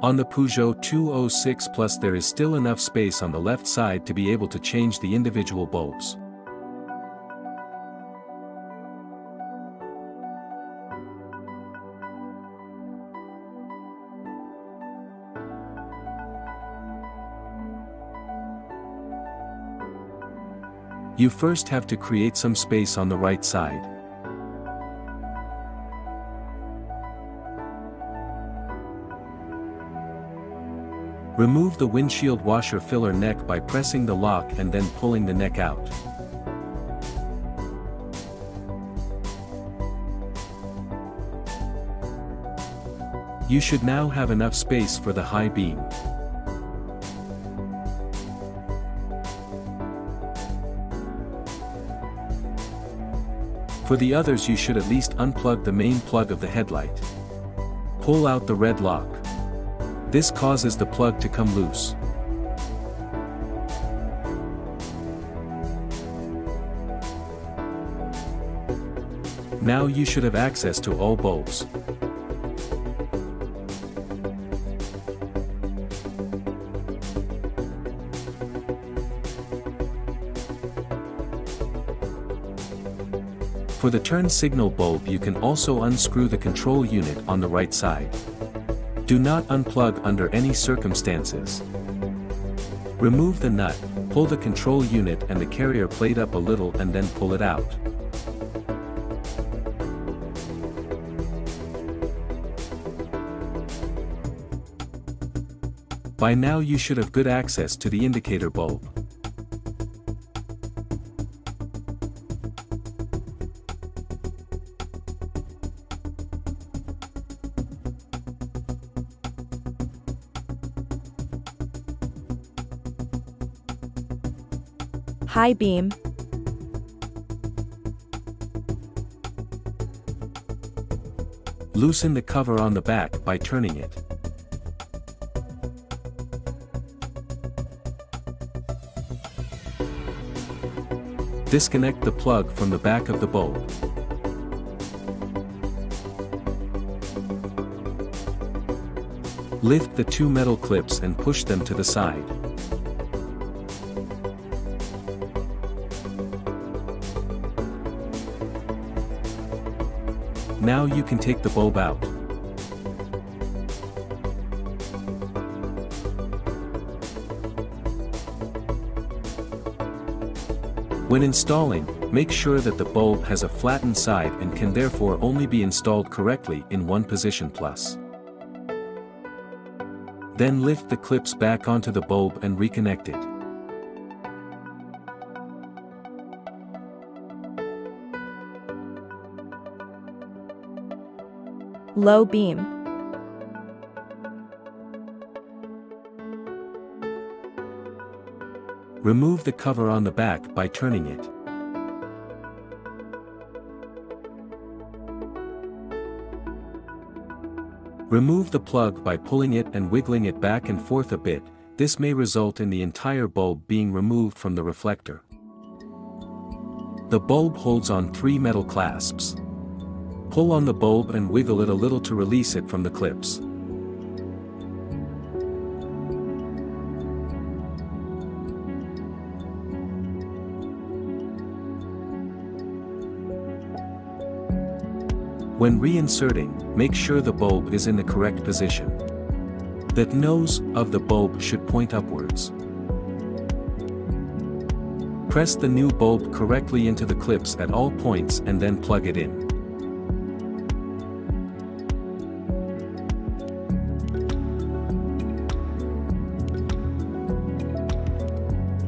On the Peugeot 206 Plus there is still enough space on the left side to be able to change the individual bulbs. You first have to create some space on the right side. Remove the windshield washer filler neck by pressing the lock and then pulling the neck out. You should now have enough space for the high beam. For the others you should at least unplug the main plug of the headlight. Pull out the red lock. This causes the plug to come loose. Now you should have access to all bulbs. For the turn signal bulb you can also unscrew the control unit on the right side. Do not unplug under any circumstances. Remove the nut, pull the control unit and the carrier plate up a little and then pull it out. By now you should have good access to the indicator bulb. High beam. Loosen the cover on the back by turning it. Disconnect the plug from the back of the bulb. Lift the two metal clips and push them to the side. Now you can take the bulb out. When installing, make sure that the bulb has a flattened side and can therefore only be installed correctly in one position plus. Then lift the clips back onto the bulb and reconnect it. Low beam. Remove the cover on the back by turning it. Remove the plug by pulling it and wiggling it back and forth a bit. This may result in the entire bulb being removed from the reflector. The bulb holds on 3 metal clasps. Pull on the bulb and wiggle it a little to release it from the clips. When reinserting, make sure the bulb is in the correct position. The nose of the bulb should point upwards. Press the new bulb correctly into the clips at all points and then plug it in.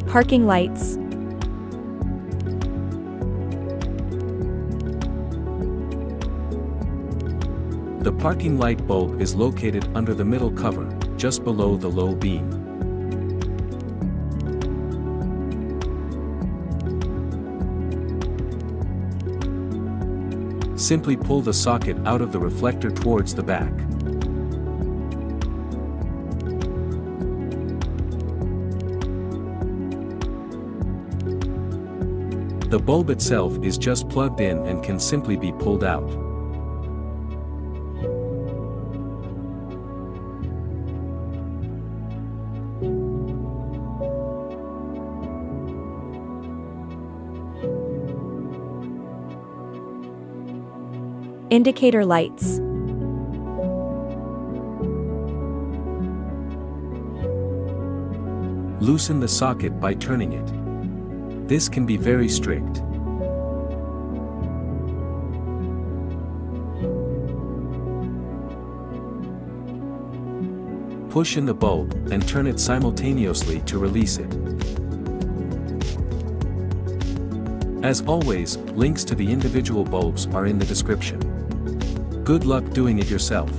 Parking lights. The parking light bulb is located under the middle cover, just below the low beam. Simply pull the socket out of the reflector towards the back. The bulb itself is just plugged in and can simply be pulled out. Indicator lights. Loosen the socket by turning it. This can be very strict. Push in the bulb and turn it simultaneously to release it. As always, links to the individual bulbs are in the description. Good luck doing it yourself.